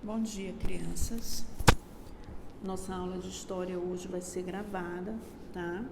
Bom dia, crianças. Nossa aula de história hoje vai ser gravada, tá?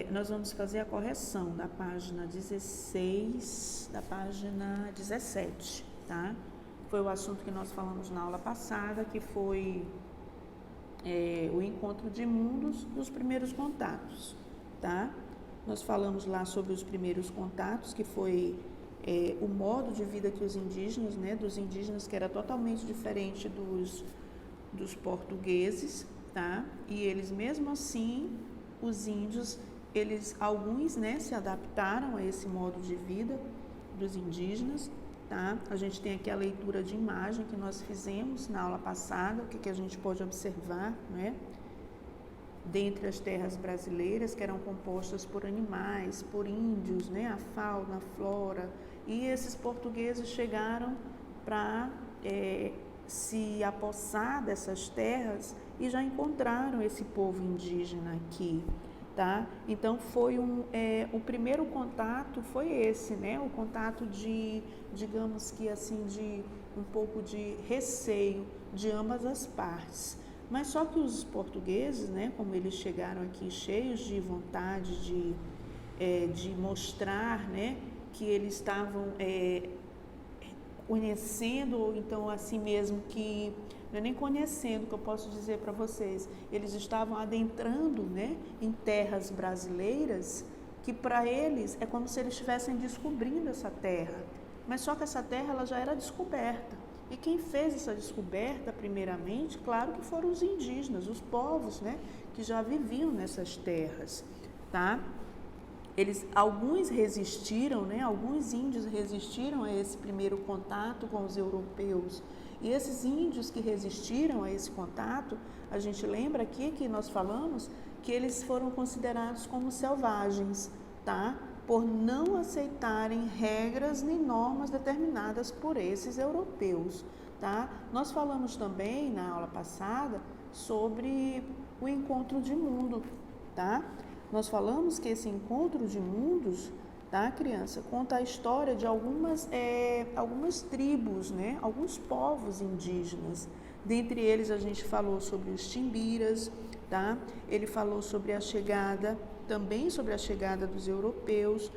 Nós vamos fazer a correção da página 16, da página 17, tá? Foi o assunto que nós falamos na aula passada, que foi o encontro de mundos dos primeiros contatos, tá? Nós falamos lá sobre os primeiros contatos, que foi o modo de vida que os indígenas, dos indígenas, que era totalmente diferente dos portugueses, tá? E eles, mesmo assim, os índios, alguns, se adaptaram a esse modo de vida dos indígenas, tá? A gente tem aqui a leitura de imagem que nós fizemos na aula passada, o que a gente pode observar, dentre as terras brasileiras, que eram compostas por animais, por índios, a fauna, a flora, e esses portugueses chegaram para se apossar dessas terras e já encontraram esse povo indígena aqui, tá? Então foi o primeiro contato foi esse, o contato de, digamos que assim, de um pouco de receio de ambas as partes. Mas só que os portugueses, como eles chegaram aqui cheios de vontade de mostrar, que eles estavam conhecendo, ou então assim mesmo que, não é nem conhecendo, que eu posso dizer para vocês, eles estavam adentrando, em terras brasileiras, que para eles é como se eles estivessem descobrindo essa terra. Mas só que essa terra ela já era descoberta. E quem fez essa descoberta, primeiramente, claro que foram os indígenas, os povos, que já viviam nessas terras, tá? Alguns resistiram, alguns índios resistiram a esse primeiro contato com os europeus. E esses índios que resistiram a esse contato, a gente lembra aqui que nós falamos que eles foram considerados como selvagens, tá? Por não aceitarem regras nem normas determinadas por esses europeus, tá? Nós falamos também na aula passada sobre o encontro de mundo, tá? Nós falamos que esse encontro de mundos, tá, criança, conta a história de algumas tribos, alguns povos indígenas. Dentre eles a gente falou sobre os timbiras, tá? Ele falou sobre também sobre a chegada dos europeus,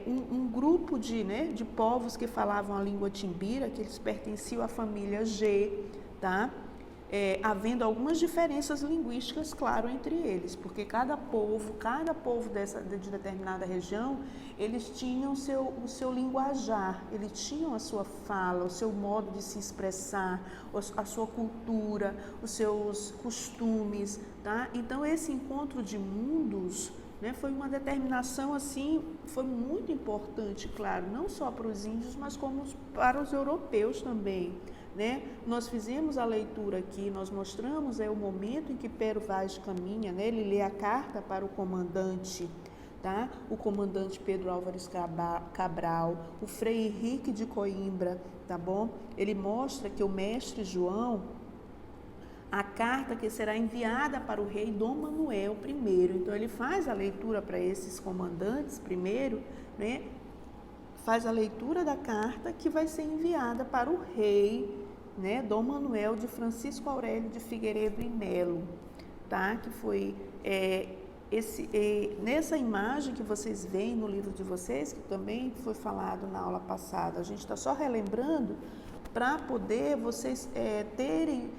um grupo de povos que falavam a língua timbira, que eles pertenciam à família G, tá? Havendo algumas diferenças linguísticas, claro, entre eles, porque cada povo de determinada região, eles tinham o seu linguajar, eles tinham a sua fala, o seu modo de se expressar, a sua cultura, os seus costumes, tá? Então, esse encontro de mundos, foi uma determinação, assim, foi muito importante, claro, não só para os índios, mas como para os europeus também. Nós fizemos a leitura aqui, nós mostramos o momento em que Pero Vaz caminha, ele lê a carta para o comandante, tá? O comandante Pedro Álvares Cabral, o Frei Henrique de Coimbra, tá bom? Ele mostra que o mestre João, a carta que será enviada para o rei Dom Manuel I, então ele faz a leitura para esses comandantes primeiro, faz a leitura da carta que vai ser enviada para o rei, Dom Manuel de Francisco Aurélio de Figueiredo e Melo, tá? Que foi nessa imagem que vocês veem no livro de vocês, que também foi falado na aula passada. A gente está só relembrando para poder vocês terem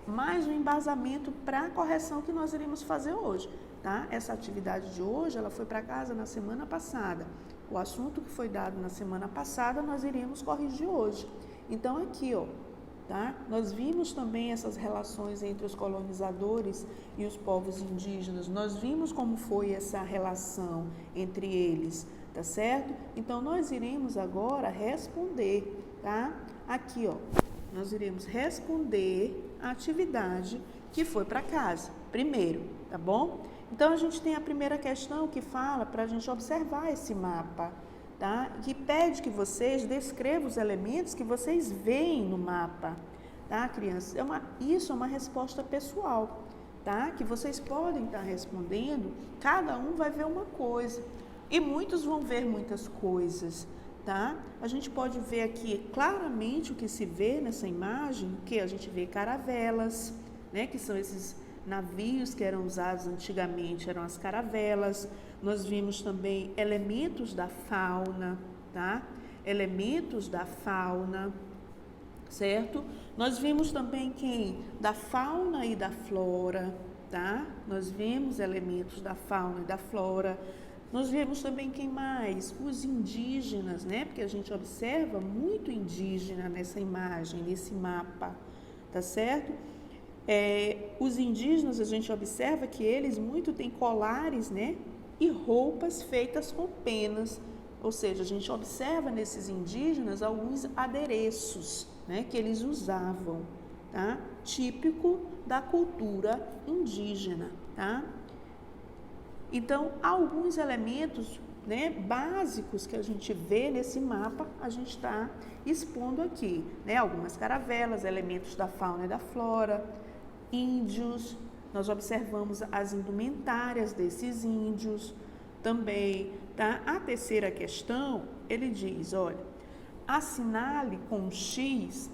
mais um embasamento para a correção que nós iremos fazer hoje, tá? Essa atividade de hoje, ela foi para casa na semana passada. O assunto que foi dado na semana passada, nós iremos corrigir hoje. Então, aqui, tá? Nós vimos também essas relações entre os colonizadores e os povos indígenas. Nós vimos como foi essa relação entre eles, tá certo? Então, nós iremos agora responder, tá? Aqui, nós iremos responder a atividade que foi para casa, primeiro, tá bom? Então, a gente tem a primeira questão que fala para a gente observar esse mapa, tá? Que pede que vocês descrevam os elementos que vocês veem no mapa, tá, crianças? Isso é uma resposta pessoal, tá? Que vocês podem estar respondendo, cada um vai ver uma coisa, e muitos vão ver muitas coisas, tá? A gente pode ver aqui claramente o que se vê nessa imagem, que a gente vê caravelas, né, que são esses navios que eram usados antigamente, eram as caravelas. Nós vimos também elementos da fauna, tá? Elementos da fauna, certo? Nós vimos também da fauna e da flora, tá? Nós vimos elementos da fauna e da flora. Nós vemos também quem mais? Os indígenas, né? Porque a gente observa muito indígena nessa imagem, nesse mapa, tá certo? Os indígenas, a gente observa que eles muito têm colares, né? E roupas feitas com penas. Ou seja, a gente observa nesses indígenas alguns adereços, né? Que eles usavam, tá? Típico da cultura indígena, tá? Então, alguns elementos, né, básicos que a gente vê nesse mapa, a gente está expondo aqui, né? Algumas caravelas, elementos da fauna e da flora, índios, nós observamos as indumentárias desses índios também, tá? A terceira questão, ele diz, olha, assinale com X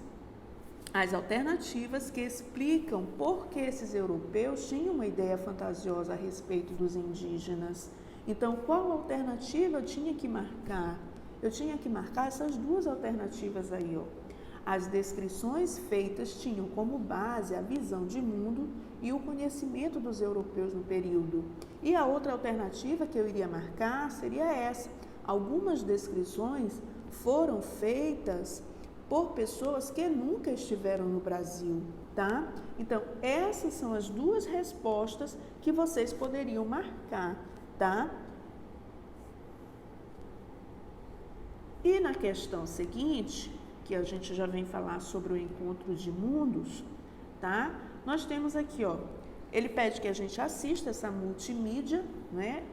as alternativas que explicam por que esses europeus tinham uma ideia fantasiosa a respeito dos indígenas. Então, qual alternativa eu tinha que marcar? Eu tinha que marcar essas duas alternativas aí, ó. As descrições feitas tinham como base a visão de mundo e o conhecimento dos europeus no período. E a outra alternativa que eu iria marcar seria essa. Algumas descrições foram feitas por pessoas que nunca estiveram no Brasil, tá? Então, essas são as duas respostas que vocês poderiam marcar, tá? E na questão seguinte, que a gente já vem falar sobre o encontro de mundos, tá? Nós temos aqui, ó, ele pede que a gente assista essa multimídia, né?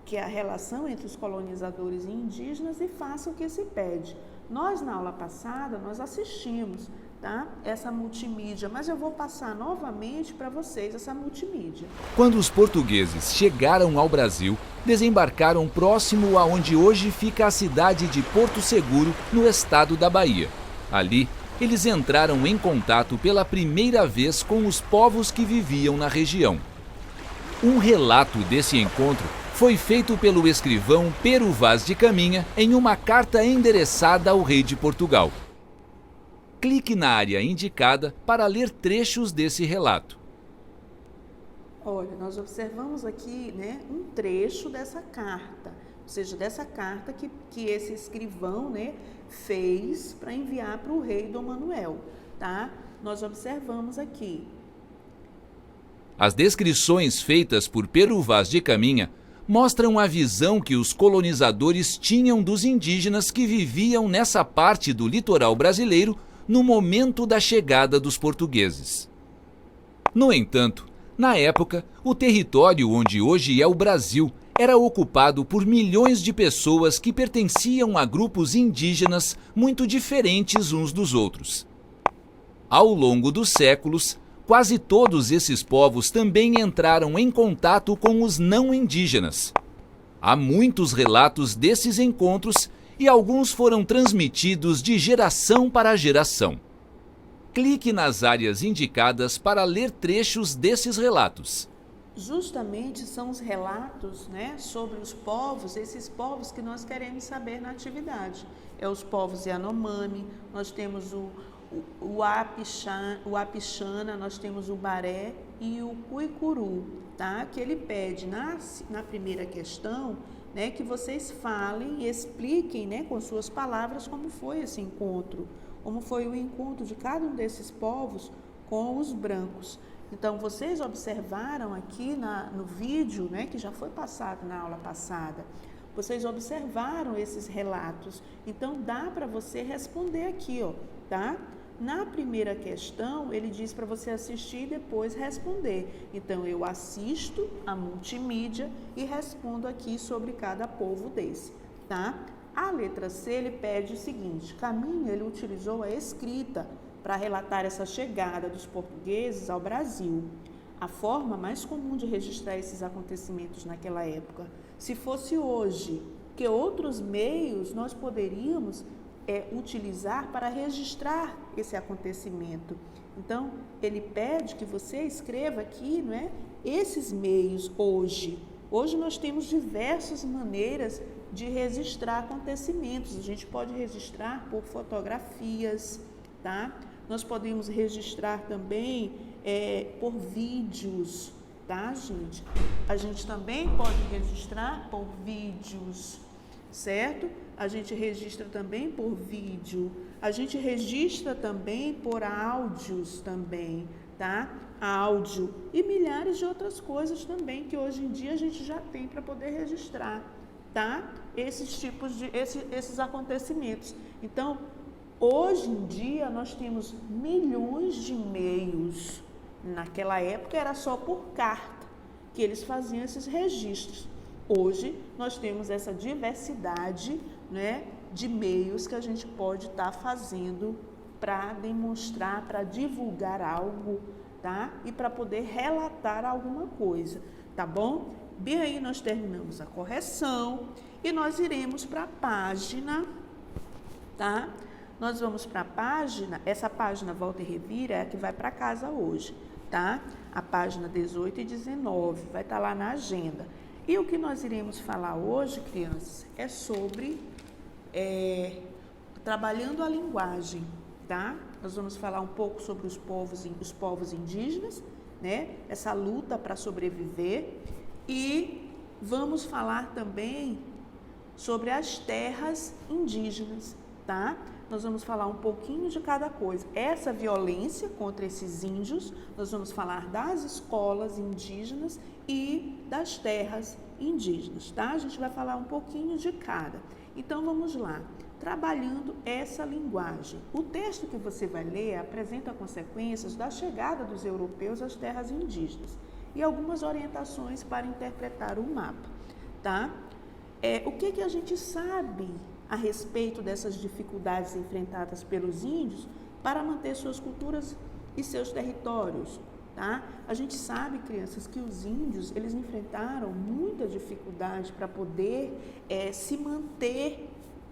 Que é a relação entre os colonizadores e indígenas e faça o que se pede. Nós, na aula passada, nós assistimos, tá? Essa multimídia, mas eu vou passar novamente para vocês essa multimídia. Quando os portugueses chegaram ao Brasil, desembarcaram próximo a onde hoje fica a cidade de Porto Seguro, no estado da Bahia. Ali, eles entraram em contato pela primeira vez com os povos que viviam na região. Um relato desse encontro foi feito pelo escrivão Pero Vaz de Caminha em uma carta endereçada ao rei de Portugal. Clique na área indicada para ler trechos desse relato. Olha, nós observamos aqui, né, um trecho dessa carta, ou seja, dessa carta que esse escrivão, né, fez para enviar para o rei Dom Manuel, tá? Nós observamos aqui. As descrições feitas por Pero Vaz de Caminha mostram a visão que os colonizadores tinham dos indígenas que viviam nessa parte do litoral brasileiro no momento da chegada dos portugueses. No entanto, na época, o território onde hoje é o Brasil era ocupado por milhões de pessoas que pertenciam a grupos indígenas muito diferentes uns dos outros. Ao longo dos séculos, quase todos esses povos também entraram em contato com os não indígenas. Há muitos relatos desses encontros e alguns foram transmitidos de geração para geração. Clique nas áreas indicadas para ler trechos desses relatos. Justamente são os relatos, né, sobre os povos, esses povos que nós queremos saber na atividade. É os povos Yanomami, nós temos o Apixana, nós temos o Baré e o Cuicuru, tá? Que ele pede na primeira questão, né, que vocês falem e expliquem, né, com suas palavras como foi esse encontro, como foi o encontro de cada um desses povos com os brancos. Então, vocês observaram aqui no vídeo, né, que já foi passado na aula passada, vocês observaram esses relatos. Então, dá para você responder aqui, ó, tá? Na primeira questão, ele diz para você assistir e depois responder. Então, eu assisto a multimídia e respondo aqui sobre cada povo desse, tá? A letra C, ele pede o seguinte: Caminha, ele utilizou a escrita para relatar essa chegada dos portugueses ao Brasil. A forma mais comum de registrar esses acontecimentos naquela época. Se fosse hoje, Que outros meios nós poderíamos utilizar para registrar esse acontecimento. Então, ele pede que você escreva aqui, não é, esses meios hoje. Hoje nós temos diversas maneiras de registrar acontecimentos. A gente pode registrar por fotografias, tá? Nós podemos registrar também por vídeos, tá, gente? A gente também pode registrar por vídeos, certo? A gente registra também por vídeo. A gente registra também por áudios também, tá? Áudio e milhares de outras coisas também que hoje em dia a gente já tem para poder registrar, tá? Esses acontecimentos. Então, hoje em dia nós temos milhões de e-mails. Naquela época era só por carta que eles faziam esses registros. Hoje nós temos essa diversidade, né, de meios que a gente pode estar fazendo para demonstrar, para divulgar algo, tá? E para poder relatar alguma coisa, tá bom? Bem, aí nós terminamos a correção e nós iremos para a página, tá? Nós vamos para a página, essa página Volta e Revira é a que vai para casa hoje, tá? A página 18 e 19, vai estar lá na agenda. E o que nós iremos falar hoje, crianças, é sobre trabalhando a linguagem, tá? Nós vamos falar um pouco sobre os povos indígenas, né? Essa luta para sobreviver, e vamos falar também sobre as terras indígenas, tá? Nós vamos falar um pouquinho de cada coisa. Essa violência contra esses índios, nós vamos falar das escolas indígenas e das terras indígenas, tá? A gente vai falar um pouquinho de cada. Então, vamos lá. Trabalhando essa linguagem. O texto que você vai ler apresenta consequências da chegada dos europeus às terras indígenas e algumas orientações para interpretar o mapa, tá? O que a gente sabe a respeito dessas dificuldades enfrentadas pelos índios para manter suas culturas e seus territórios, tá? A gente sabe, crianças, que os índios, eles enfrentaram muita dificuldade para poder se manter,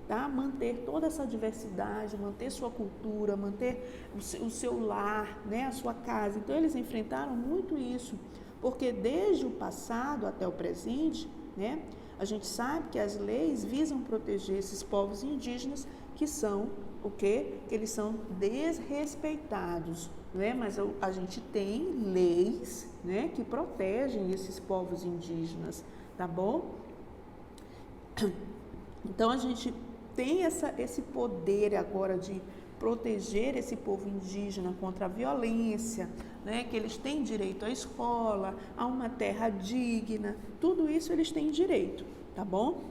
tá? Manter toda essa diversidade, manter sua cultura, manter o seu lar, né? A sua casa. Então, eles enfrentaram muito isso, porque desde o passado até o presente, né? A gente sabe que as leis visam proteger esses povos indígenas que são o quê? Que eles são desrespeitados, né? Mas a gente tem leis, né, que protegem esses povos indígenas, tá bom? Então, a gente tem esse poder agora de proteger esse povo indígena contra a violência, né? Que eles têm direito à escola, a uma terra digna, tudo isso eles têm direito, tá bom?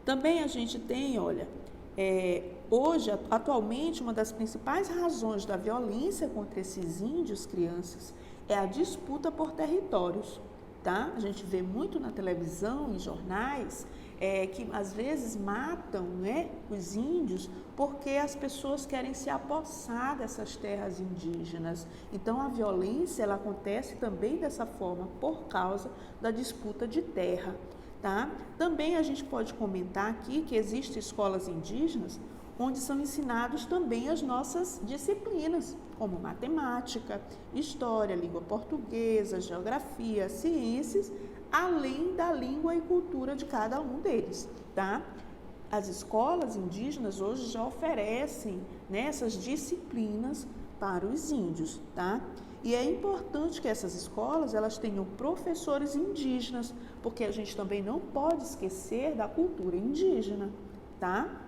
Também a gente tem, olha, hoje, atualmente, uma das principais razões da violência contra esses índios, crianças, é a disputa por territórios, tá? A gente vê muito na televisão, em jornais, que às vezes matam, né, os índios porque as pessoas querem se apossar dessas terras indígenas. Então, a violência, ela acontece também dessa forma por causa da disputa de terra, tá? Também a gente pode comentar aqui que existem escolas indígenas onde são ensinados também as nossas disciplinas, como matemática, história, língua portuguesa, geografia, ciências, além da língua e cultura de cada um deles, tá? As escolas indígenas hoje já oferecem, né, essas disciplinas para os índios, tá? E é importante que essas escolas, elas tenham professores indígenas, porque a gente também não pode esquecer da cultura indígena, tá?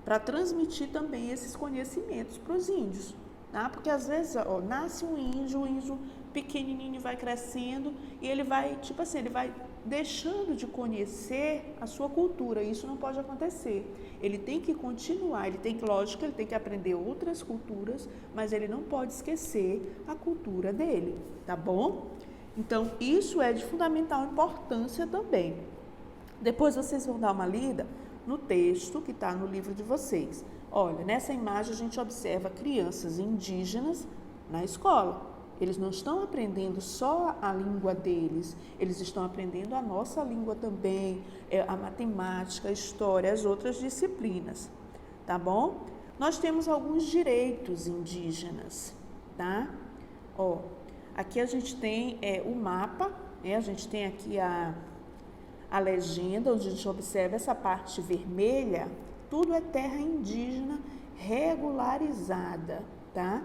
Para transmitir também esses conhecimentos para os índios, tá? Porque às vezes, nasce um índio pequenininho vai crescendo e ele vai, tipo assim, ele vai deixando de conhecer a sua cultura. Isso não pode acontecer. Ele tem que continuar, lógico, ele tem que aprender outras culturas, mas ele não pode esquecer a cultura dele, tá bom? Então, isso é de fundamental importância também. Depois vocês vão dar uma lida no texto que está no livro de vocês. Olha, nessa imagem a gente observa crianças indígenas na escola. Eles não estão aprendendo só a língua deles, eles estão aprendendo a nossa língua também, a matemática, a história, as outras disciplinas, tá bom? Nós temos alguns direitos indígenas, tá? Ó, aqui a gente tem o mapa, né? A gente tem aqui a legenda, onde a gente observa essa parte vermelha, tudo é terra indígena regularizada, tá?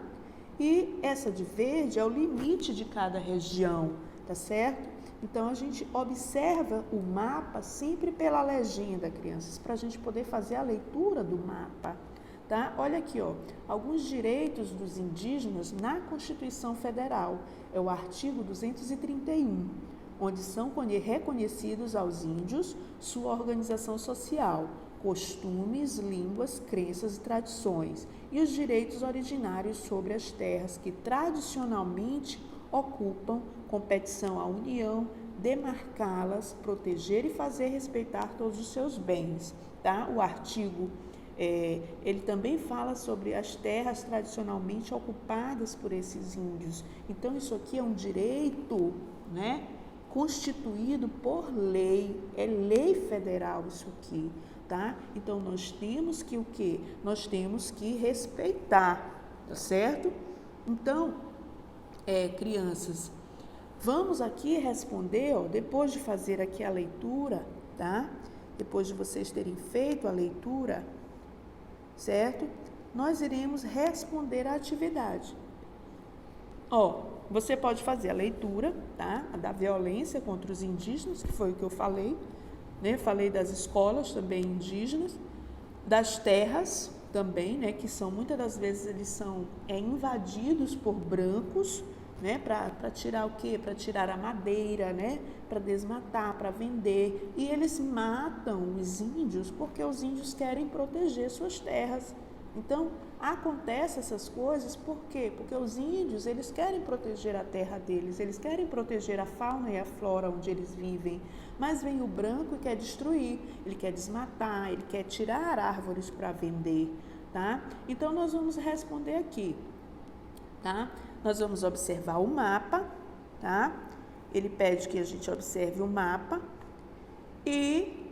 E essa de verde é o limite de cada região, tá certo? Então, a gente observa o mapa sempre pela legenda, crianças, para a gente poder fazer a leitura do mapa, tá? Olha aqui, ó, alguns direitos dos indígenas na Constituição Federal, é o artigo 231, onde são reconhecidos aos índios sua organização social, costumes, línguas, crenças e tradições, e os direitos originários sobre as terras que tradicionalmente ocupam, competição à União, demarcá-las, proteger e fazer respeitar todos os seus bens. Tá? O artigo, ele também fala sobre as terras tradicionalmente ocupadas por esses índios. Então, isso aqui é um direito, né, constituído por lei, é lei federal isso aqui. Tá? Então, nós temos que o quê? Nós temos que respeitar, tá certo? Então, crianças, vamos aqui responder, ó, depois de fazer aqui a leitura, tá? Depois de vocês terem feito a leitura, certo? Nós iremos responder a atividade. Ó, você pode fazer a leitura, tá? A da violência contra os indígenas, que foi o que eu falei, né? Falei das escolas também indígenas, das terras também, né? Que são, muitas das vezes, eles são invadidos por brancos, né? Para tirar o quê? Para tirar a madeira, né? Para desmatar, para vender. E eles matam os índios porque os índios querem proteger suas terras. Então, acontecem essas coisas por quê? Porque os índios, eles querem proteger a terra deles, eles querem proteger a fauna e a flora onde eles vivem, mas vem o branco e quer destruir, ele quer desmatar, ele quer tirar árvores para vender, tá? Então, nós vamos responder aqui, tá? Nós vamos observar o mapa, tá? Ele pede que a gente observe o mapa e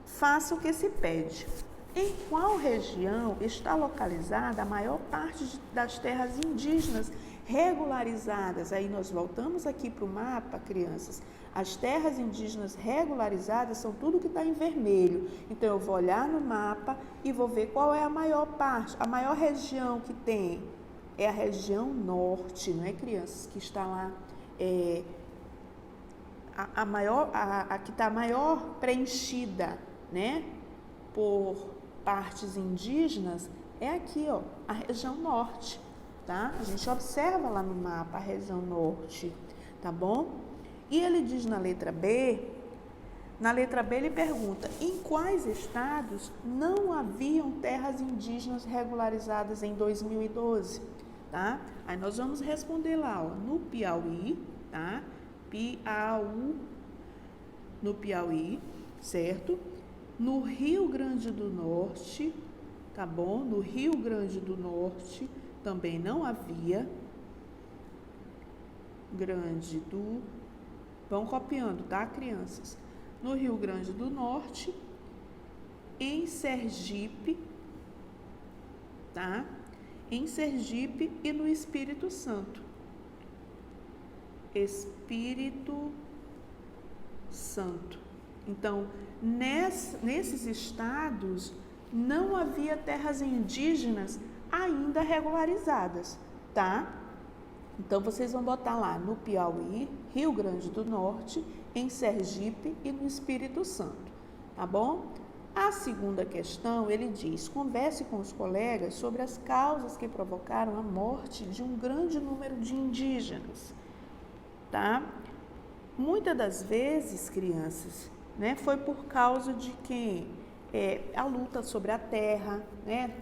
faça o que se pede. Em qual região está localizada a maior parte das terras indígenas regularizadas? Aí nós voltamos aqui para o mapa, crianças. As terras indígenas regularizadas são tudo que está em vermelho. Então, eu vou olhar no mapa e vou ver qual é a maior parte, a maior região que tem. É a região norte, não é, crianças? Que está lá, a que está maior preenchida, né? Por partes indígenas, é aqui, ó, a região norte, tá? A gente observa lá no mapa a região norte, tá bom? E ele diz na letra B ele pergunta, em quais estados não haviam terras indígenas regularizadas em 2012, tá? Aí nós vamos responder lá, ó, no Piauí, tá? No Piauí, certo? No Rio Grande do Norte, tá bom? No Rio Grande do Norte também não havia. Vão copiando, tá, crianças? No Rio Grande do Norte, em Sergipe, tá? Em Sergipe e no Espírito Santo. Espírito Santo. Então, nesses estados, não havia terras indígenas ainda regularizadas, tá? Então, vocês vão botar lá no Piauí, Rio Grande do Norte, em Sergipe e no Espírito Santo, tá bom? A segunda questão, ele diz, converse com os colegas sobre as causas que provocaram a morte de um grande número de indígenas, tá? Muitas das vezes, crianças, né, foi por causa de quem? A luta sobre a terra, né?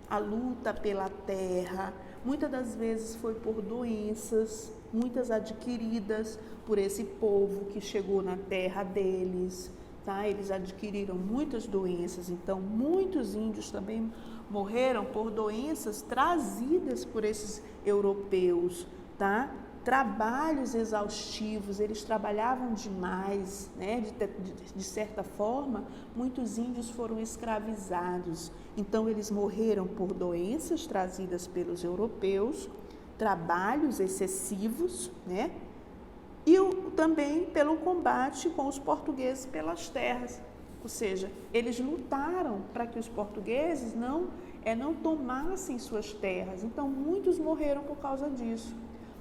A luta pela terra. Muitas das vezes foi por doenças, muitas adquiridas por esse povo que chegou na terra deles, tá? Eles adquiriram muitas doenças, então muitos índios também morreram por doenças trazidas por esses europeus, tá? trabalhos exaustivos, eles trabalhavam demais, né? De certa forma, muitos índios foram escravizados, então eles morreram por doenças trazidas pelos europeus, trabalhos excessivos, né? E também pelo combate com os portugueses pelas terras, ou seja, eles lutaram para que os portugueses não tomassem suas terras, então muitos morreram por causa disso.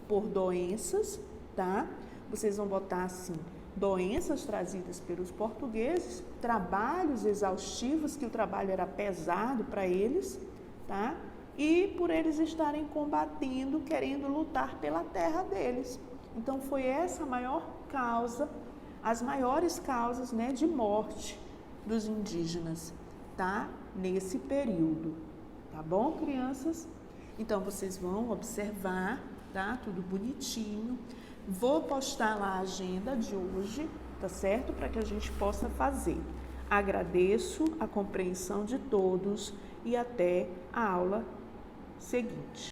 Por doenças, tá? Vocês vão botar assim, doenças trazidas pelos portugueses, trabalhos exaustivos, que o trabalho era pesado para eles, tá? E por eles estarem combatendo, querendo lutar pela terra deles. Então foi essa a maior causa, as maiores causas, né, de morte dos indígenas, tá? Nesse período, tá bom, crianças? Então vocês vão observar, tá? Tudo bonitinho. Vou postar lá a agenda de hoje, tá certo? Para que a gente possa fazer. Agradeço a compreensão de todos e até a aula seguinte.